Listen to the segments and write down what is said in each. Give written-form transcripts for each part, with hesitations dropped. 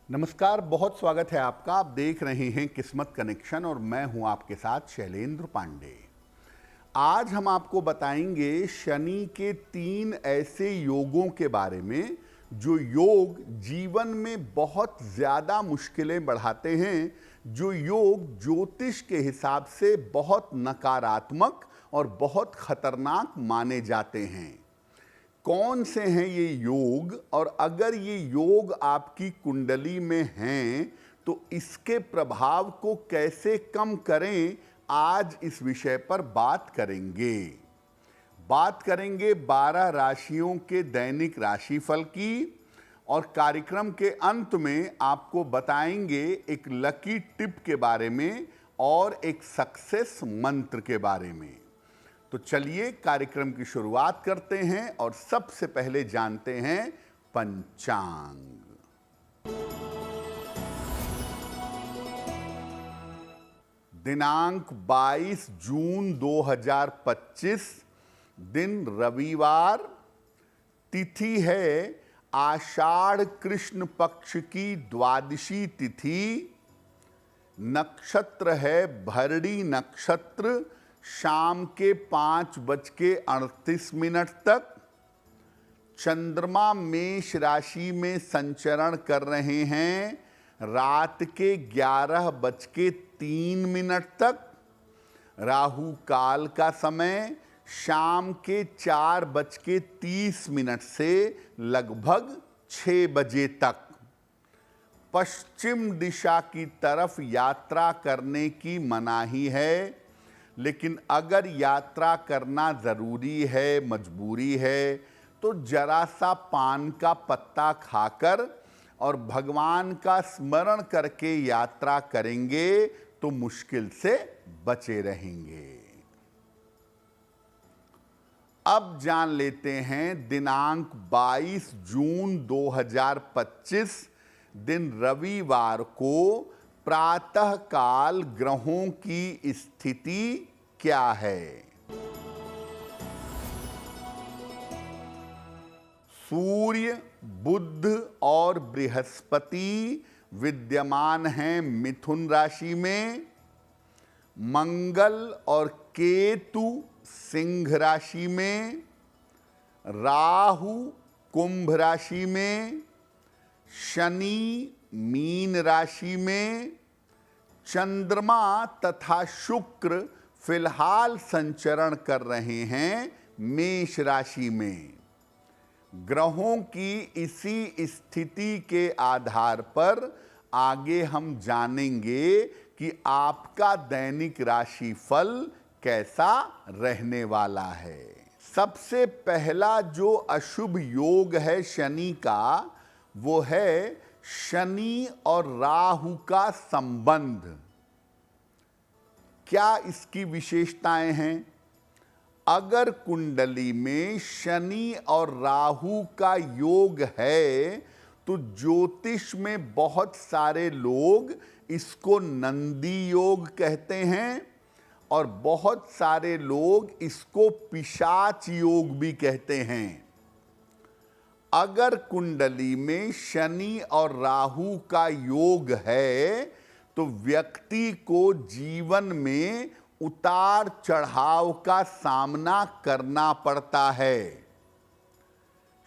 नमस्कार, बहुत स्वागत है आपका। आप देख रहे हैं किस्मत कनेक्शन और मैं हूं आपके साथ शैलेंद्र पांडे। आज हम आपको बताएंगे शनि के 3 ऐसे योगों के बारे में जो योग जीवन में बहुत ज़्यादा मुश्किलें बढ़ाते हैं, जो योग ज्योतिष के हिसाब से बहुत नकारात्मक और बहुत खतरनाक माने जाते हैं। कौन से हैं ये योग, और अगर ये योग आपकी कुंडली में हैं तो इसके प्रभाव को कैसे कम करें, आज इस विषय पर बात करेंगे। 12 राशियों के दैनिक राशिफल की, और कार्यक्रम के अंत में आपको बताएंगे एक लकी टिप के बारे में और एक सक्सेस मंत्र के बारे में। तो चलिए कार्यक्रम की शुरुआत करते हैं और सबसे पहले जानते हैं पंचांग। दिनांक 22 जून 2025, दिन रविवार, तिथि है आषाढ़ कृष्ण पक्ष की द्वादशी तिथि, नक्षत्र है भरणी नक्षत्र, शाम के 5:38 तक। चंद्रमा मेष राशि में संचरण कर रहे हैं रात के 11:03 तक। राहु काल का समय शाम के 4:30 से लगभग 6 बजे तक। पश्चिम दिशा की तरफ यात्रा करने की मनाही है, लेकिन अगर यात्रा करना ज़रूरी है, मजबूरी है, तो जरा सा पान का पत्ता खाकर और भगवान का स्मरण करके यात्रा करेंगे तो मुश्किल से बचे रहेंगे। अब जान लेते हैं दिनांक 22 जून 2025, दिन रविवार को प्रातः काल ग्रहों की स्थिति क्या है। सूर्य, बुध और बृहस्पति विद्यमान हैं मिथुन राशि में। मंगल और केतु सिंह राशि में। राहु कुंभ राशि में। शनि मीन राशि में। चंद्रमा तथा शुक्र फिलहाल संचरण कर रहे हैं मेष राशि में। ग्रहों की इसी स्थिति के आधार पर आगे हम जानेंगे कि आपका दैनिक राशिफल कैसा रहने वाला है। सबसे पहला जो अशुभ योग है शनि का, वो है शनि और राहु का संबंध। क्या इसकी विशेषताएं हैं? अगर कुंडली में शनि और राहु का योग है तो ज्योतिष में बहुत सारे लोग इसको नंदी योग कहते हैं, और बहुत सारे लोग इसको पिशाच योग भी कहते हैं। अगर कुंडली में शनि और राहु का योग है तो व्यक्ति को जीवन में उतार चढ़ाव का सामना करना पड़ता है।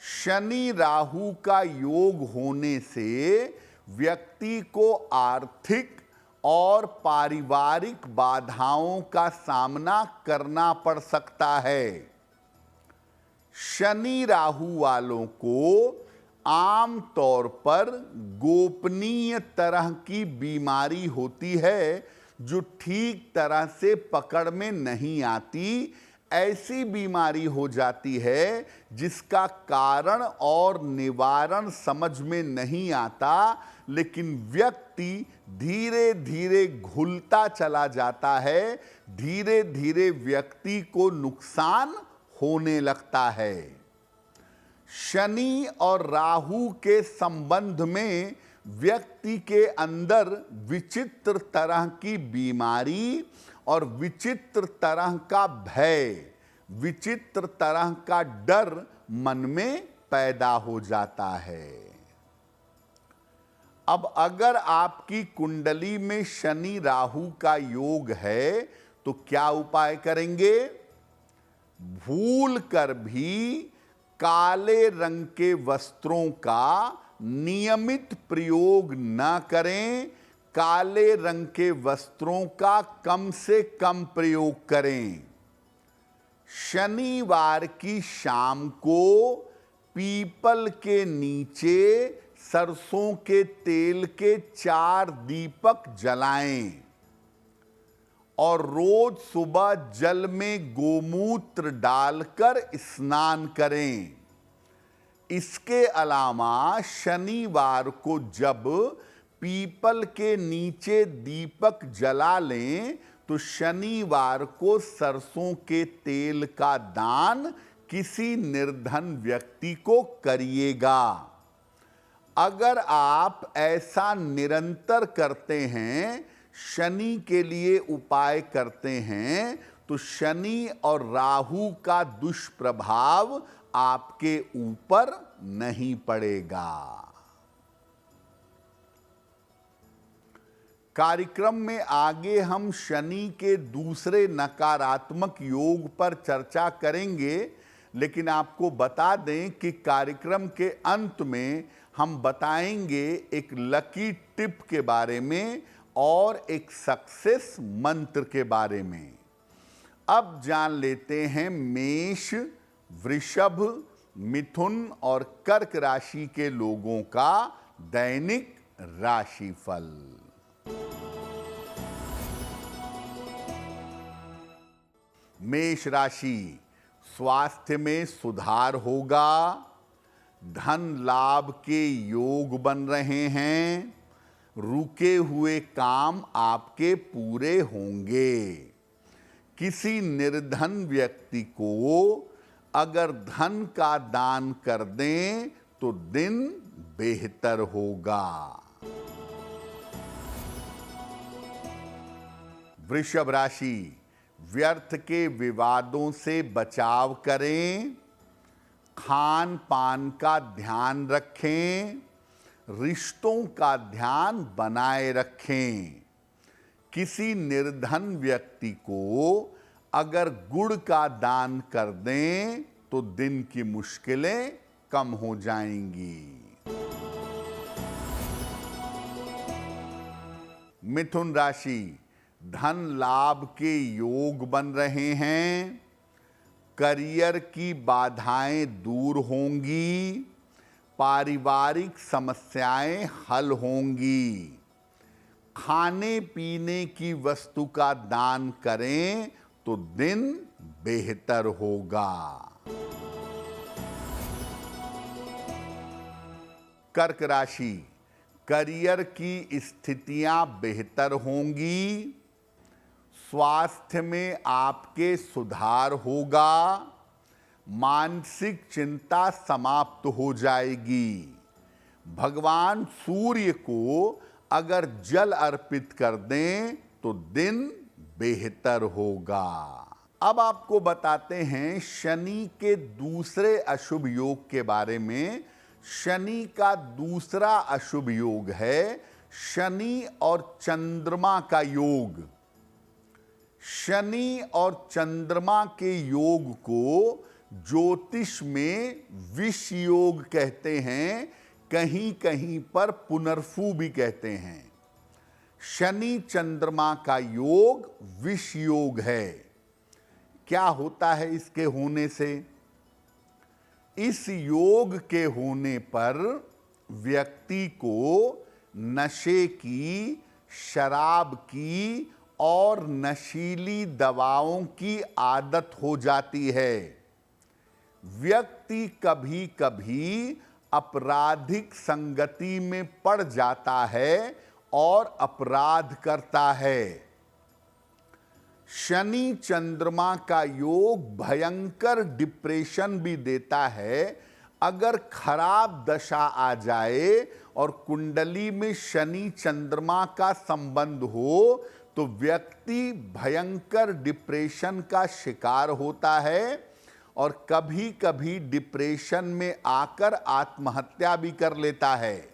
शनि राहु का योग होने से व्यक्ति को आर्थिक और पारिवारिक बाधाओं का सामना करना पड़ सकता है। शनि राहु वालों को आम तौर पर गोपनीय तरह की बीमारी होती है जो ठीक तरह से पकड़ में नहीं आती। ऐसी बीमारी हो जाती है जिसका कारण और निवारण समझ में नहीं आता, लेकिन व्यक्ति धीरे धीरे घुलता चला जाता है। धीरे धीरे व्यक्ति को नुकसान होने लगता है। शनि और राहु के संबंध में व्यक्ति के अंदर विचित्र तरह की बीमारी और विचित्र तरह का भय, विचित्र तरह का डर मन में पैदा हो जाता है। अब अगर आपकी कुंडली में शनि राहु का योग है तो क्या उपाय करेंगे? भूल कर भी काले रंग के वस्त्रों का नियमित प्रयोग न करें, काले रंग के वस्त्रों का कम से कम प्रयोग करें। शनिवार की शाम को पीपल के नीचे सरसों के तेल के 4 दीपक जलाएं और रोज सुबह जल में गोमूत्र डालकर स्नान करें। इसके अलावा शनिवार को जब पीपल के नीचे दीपक जला लें तो शनिवार को सरसों के तेल का दान किसी निर्धन व्यक्ति को करिएगा। अगर आप ऐसा निरंतर करते हैं, शनि के लिए उपाय करते हैं, तो शनि और राहु का दुष्प्रभाव आपके ऊपर नहीं पड़ेगा। कार्यक्रम में आगे हम शनि के दूसरे नकारात्मक योग पर चर्चा करेंगे, लेकिन आपको बता दें कि कार्यक्रम के अंत में हम बताएंगे एक लकी टिप के बारे में और एक सक्सेस मंत्र के बारे में। अब जान लेते हैं मेष, वृषभ, मिथुन और कर्क राशि के लोगों का दैनिक राशिफल। मेष राशि, स्वास्थ्य में सुधार होगा, धन लाभ के योग बन रहे हैं, रुके हुए काम आपके पूरे होंगे। किसी निर्धन व्यक्ति को अगर धन का दान कर दें तो दिन बेहतर होगा। वृषभ राशि, व्यर्थ के विवादों से बचाव करें, खान पान का ध्यान रखें, रिश्तों का ध्यान बनाए रखें। किसी निर्धन व्यक्ति को अगर गुड़ का दान कर दें तो दिन की मुश्किलें कम हो जाएंगी। मिथुन राशि, धन लाभ के योग बन रहे हैं, करियर की बाधाएं दूर होंगी, पारिवारिक समस्याएं हल होंगी। खाने पीने की वस्तु का दान करें तो दिन बेहतर होगा। कर्क राशि, करियर की स्थितियां बेहतर होंगी, स्वास्थ्य में आपके सुधार होगा, मानसिक चिंता समाप्त हो जाएगी। भगवान सूर्य को अगर जल अर्पित कर दें तो दिन बेहतर होगा। अब आपको बताते हैं शनि के दूसरे अशुभ योग के बारे में। शनि का दूसरा अशुभ योग है शनि और चंद्रमा का योग। शनि और चंद्रमा के योग को ज्योतिष में विष योग कहते हैं, कहीं कहीं पर पुनर्फू भी कहते हैं। शनि चंद्रमा का योग विष योग है। क्या होता है इसके होने से? इस योग के होने पर व्यक्ति को नशे की, शराब की और नशीली दवाओं की आदत हो जाती है। व्यक्ति कभी कभी आपराधिक संगति में पड़ जाता है और अपराध करता है। शनि चंद्रमा का योग भयंकर डिप्रेशन भी देता है। अगर खराब दशा आ जाए और कुंडली में शनि चंद्रमा का संबंध हो तो व्यक्ति भयंकर डिप्रेशन का शिकार होता है और कभी कभी डिप्रेशन में आकर आत्महत्या भी कर लेता है।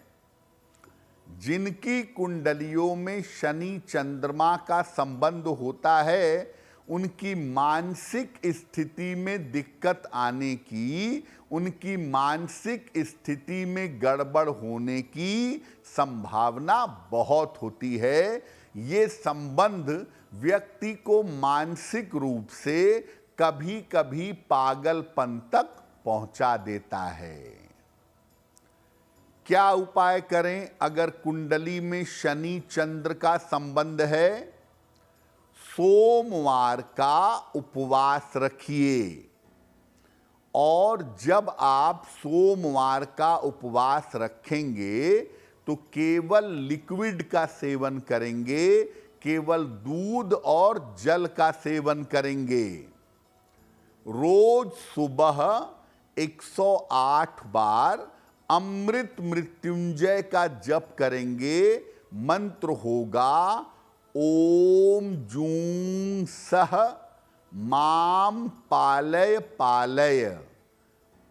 जिनकी कुंडलियों में शनि चंद्रमा का संबंध होता है, उनकी मानसिक स्थिति में दिक्कत आने की, उनकी मानसिक स्थिति में गड़बड़ होने की संभावना बहुत होती है। ये संबंध व्यक्ति को मानसिक रूप से कभी कभी पागलपन तक पहुंचा देता है। क्या उपाय करें अगर कुंडली में शनि चंद्र का संबंध है? सोमवार का उपवास रखिए, और जब आप सोमवार का उपवास रखेंगे तो केवल लिक्विड का सेवन करेंगे, केवल दूध और जल का सेवन करेंगे। रोज सुबह 108 बार अमृत मृत्युंजय का जप करेंगे। मंत्र होगा ओम जूं सह माम पालय पालय।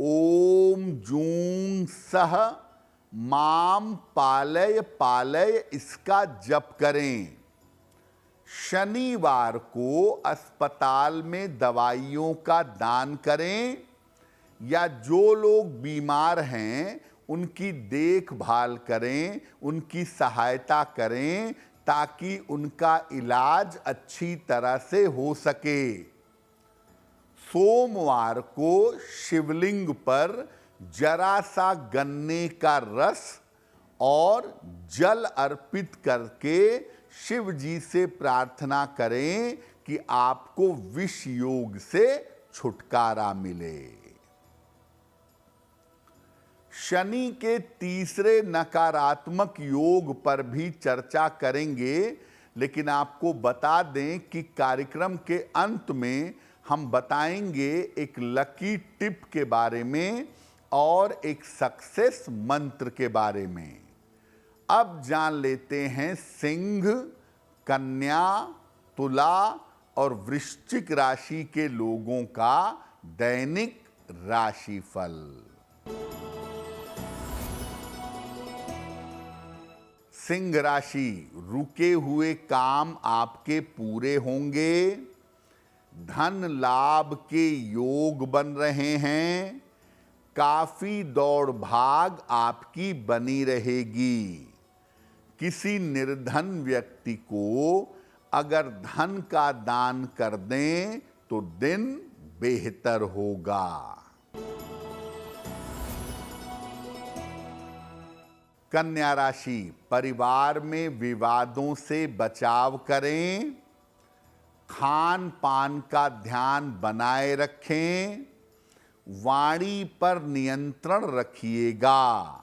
ओम जूं सह माम पालय पालय, इसका जप करें। शनिवार को अस्पताल में दवाइयों का दान करें, या जो लोग बीमार हैं उनकी देखभाल करें, उनकी सहायता करें, ताकि उनका इलाज अच्छी तरह से हो सके। सोमवार को शिवलिंग पर जरा सा गन्ने का रस और जल अर्पित करके शिव जी से प्रार्थना करें कि आपको विष योग से छुटकारा मिले। शनि के तीसरे नकारात्मक योग पर भी चर्चा करेंगे, लेकिन आपको बता दें कि कार्यक्रम के अंत में हम बताएंगे एक लकी टिप के बारे में और एक सक्सेस मंत्र के बारे में। अब जान लेते हैं सिंह, कन्या, तुला और वृश्चिक राशि के लोगों का दैनिक राशिफल। सिंह राशि, रुके हुए काम आपके पूरे होंगे। धन लाभ के योग बन रहे हैं। काफी दौड़ भाग आपकी बनी रहेगी। किसी निर्धन व्यक्ति को अगर धन का दान कर दें तो दिन बेहतर होगा। कन्या राशि, परिवार में विवादों से बचाव करें। खान पान का ध्यान बनाए रखें। वाणी पर नियंत्रण रखिएगा।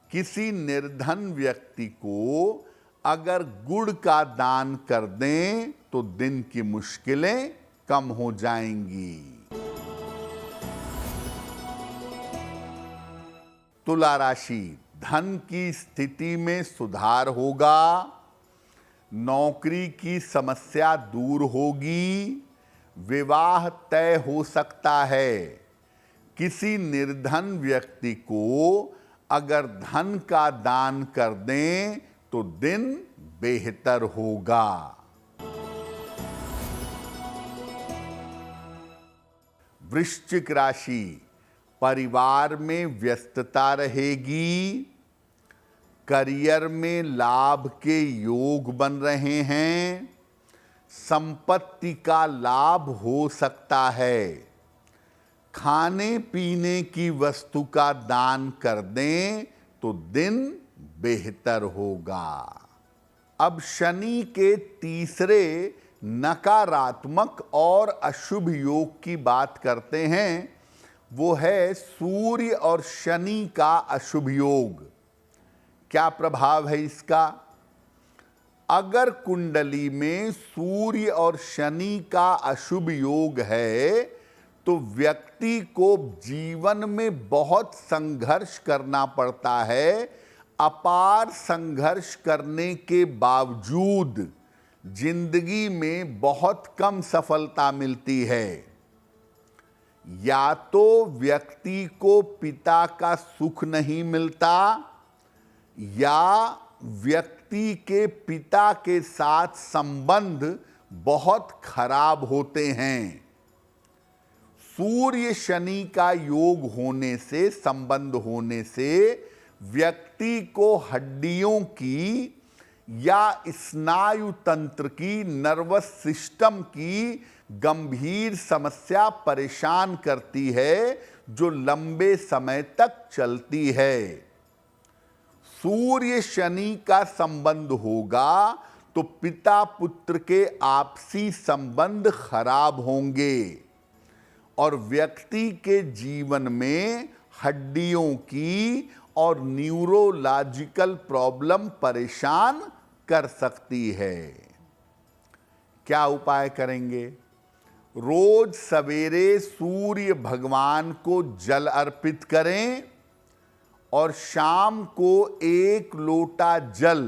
किसी निर्धन व्यक्ति को अगर गुड़ का दान कर दें तो दिन की मुश्किलें कम हो जाएंगी। तुला राशि, धन की स्थिति में सुधार होगा। नौकरी की समस्या दूर होगी। विवाह तय हो सकता है। किसी निर्धन व्यक्ति को अगर धन का दान कर दें तो दिन बेहतर होगा। वृश्चिक राशि, परिवार में व्यस्तता रहेगी। करियर में लाभ के योग बन रहे हैं। संपत्ति का लाभ हो सकता है। खाने पीने की वस्तु का दान कर दें तो दिन बेहतर होगा। अब शनि के तीसरे नकारात्मक और अशुभ योग की बात करते हैं। वो है सूर्य और शनि का अशुभ योग। क्या प्रभाव है इसका? अगर कुंडली में सूर्य और शनि का अशुभ योग है तो व्यक्ति को जीवन में बहुत संघर्ष करना पड़ता है। अपार संघर्ष करने के बावजूद जिंदगी में बहुत कम सफलता मिलती है। या तो व्यक्ति को पिता का सुख नहीं मिलता, या व्यक्ति के पिता के साथ संबंध बहुत खराब होते हैं। सूर्य शनि का योग होने से, संबंध होने से व्यक्ति को हड्डियों की या स्नायु तंत्र की, नर्वस सिस्टम की गंभीर समस्या परेशान करती है, जो लंबे समय तक चलती है। सूर्य शनि का संबंध होगा तो पिता पुत्र के आपसी संबंध खराब होंगे और व्यक्ति के जीवन में हड्डियों की और न्यूरोलॉजिकल प्रॉब्लम परेशान कर सकती है। क्या उपाय करेंगे? रोज सवेरे सूर्य भगवान को जल अर्पित करें और शाम को 1 लोटा जल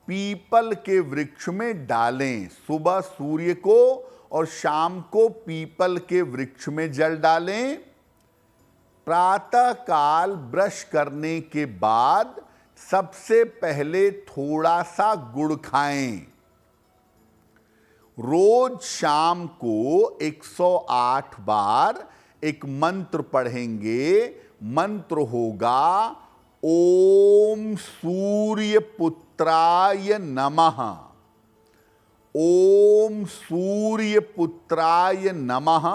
पीपल के वृक्ष में डालें। सुबह सूर्य को और शाम को पीपल के वृक्ष में जल डालें। प्रातः काल ब्रश करने के बाद सबसे पहले थोड़ा सा गुड़ खाएं। रोज शाम को 108 बार एक मंत्र पढ़ेंगे। मंत्र होगा ओम सूर्य पुत्राय नमः। ओम सूर्य पुत्राय नमः।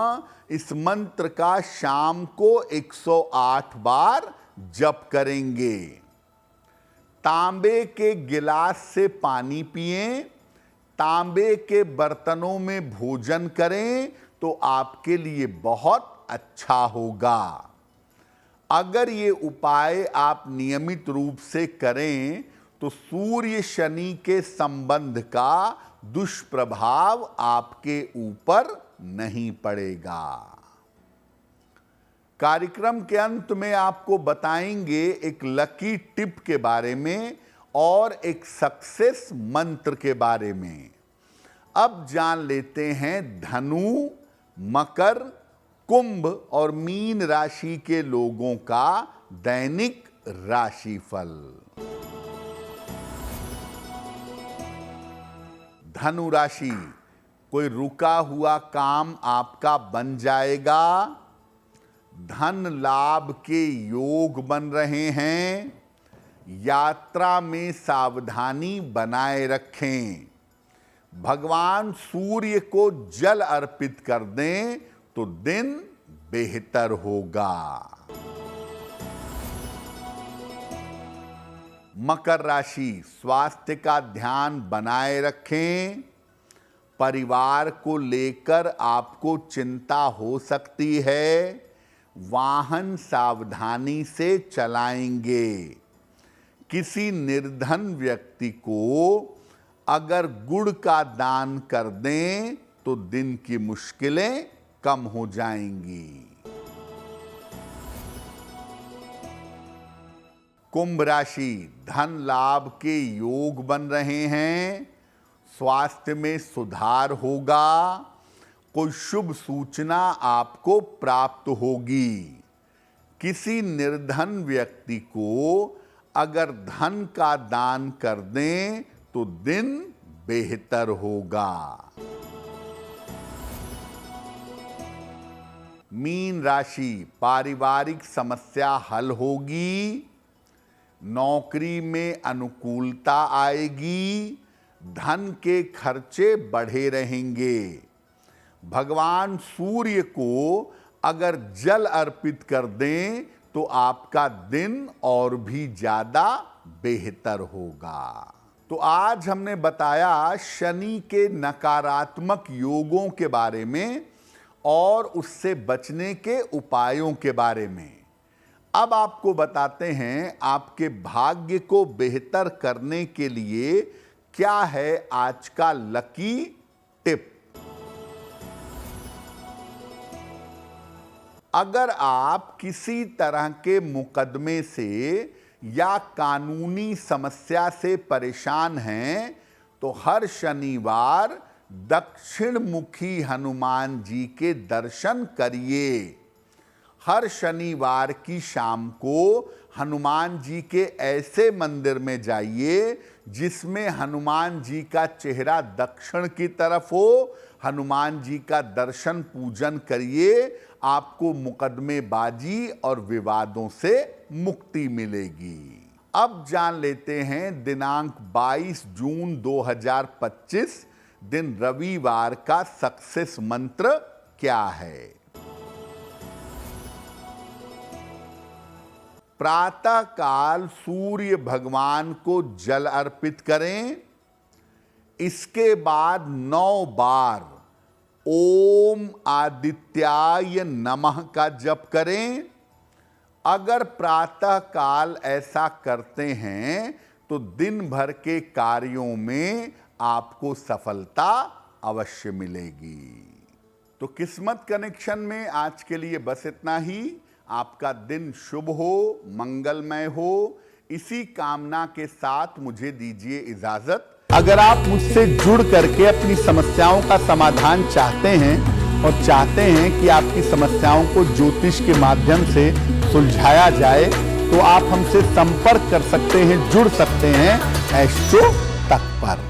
इस मंत्र का शाम को 108 बार जप करेंगे। तांबे के गिलास से पानी पिएं। तांबे के बर्तनों में भोजन करें तो आपके लिए बहुत अच्छा होगा। अगर ये उपाय आप नियमित रूप से करें तो सूर्य शनि के संबंध का दुष्प्रभाव आपके ऊपर नहीं पड़ेगा। कार्यक्रम के अंत में आपको बताएंगे एक लकी टिप के बारे में और एक सक्सेस मंत्र के बारे में। अब जान लेते हैं धनु, मकर, कुंभ और मीन राशि के लोगों का दैनिक राशिफल। धनु राशि, कोई रुका हुआ काम आपका बन जाएगा। धन लाभ के योग बन रहे हैं। यात्रा में सावधानी बनाए रखें। भगवान सूर्य को जल अर्पित कर दें तो दिन बेहतर होगा। मकर राशि, स्वास्थ्य का ध्यान बनाए रखें। परिवार को लेकर आपको चिंता हो सकती है। वाहन सावधानी से चलाएंगे। किसी निर्धन व्यक्ति को अगर गुड़ का दान कर दें तो दिन की मुश्किलें कम हो जाएंगी। कुंभ राशि, धन लाभ के योग बन रहे हैं। स्वास्थ्य में सुधार होगा। कोई शुभ सूचना आपको प्राप्त होगी। किसी निर्धन व्यक्ति को अगर धन का दान कर दें तो दिन बेहतर होगा। मीन राशि, पारिवारिक समस्या हल होगी। नौकरी में अनुकूलता आएगी। धन के खर्चे बढ़े रहेंगे। भगवान सूर्य को अगर जल अर्पित कर दें तो आपका दिन और भी ज्यादा बेहतर होगा। तो आज हमने बताया शनि के नकारात्मक योगों के बारे में और उससे बचने के उपायों के बारे में। अब आपको बताते हैं आपके भाग्य को बेहतर करने के लिए क्या है आज का लकी टिप। अगर आप किसी तरह के मुकदमे से या कानूनी समस्या से परेशान हैं तो हर शनिवार दक्षिण मुखी हनुमान जी के दर्शन करिए। हर शनिवार की शाम को हनुमान जी के ऐसे मंदिर में जाइए जिसमें हनुमान जी का चेहरा दक्षिण की तरफ हो, हनुमान जी का दर्शन पूजन करिए, आपको मुकदमेबाजी और विवादों से मुक्ति मिलेगी। अब जान लेते हैं दिनांक 22 जून 2025 दिन रविवार का सक्सेस मंत्र क्या है। प्रातः काल सूर्य भगवान को जल अर्पित करें। इसके बाद 9 बार ओम आदित्याय नमः का जप करें। अगर प्रातः काल ऐसा करते हैं तो दिन भर के कार्यों में आपको सफलता अवश्य मिलेगी। तो किस्मत कनेक्शन में आज के लिए बस इतना ही। आपका दिन शुभ हो, मंगलमय हो, इसी कामना के साथ मुझे दीजिए इजाजत। अगर आप मुझसे जुड़ करके अपनी समस्याओं का समाधान चाहते हैं और चाहते हैं कि आपकी समस्याओं को ज्योतिष के माध्यम से सुलझाया जाए तो आप हमसे संपर्क कर सकते हैं, जुड़ सकते हैं एस्ट्रो तक पर।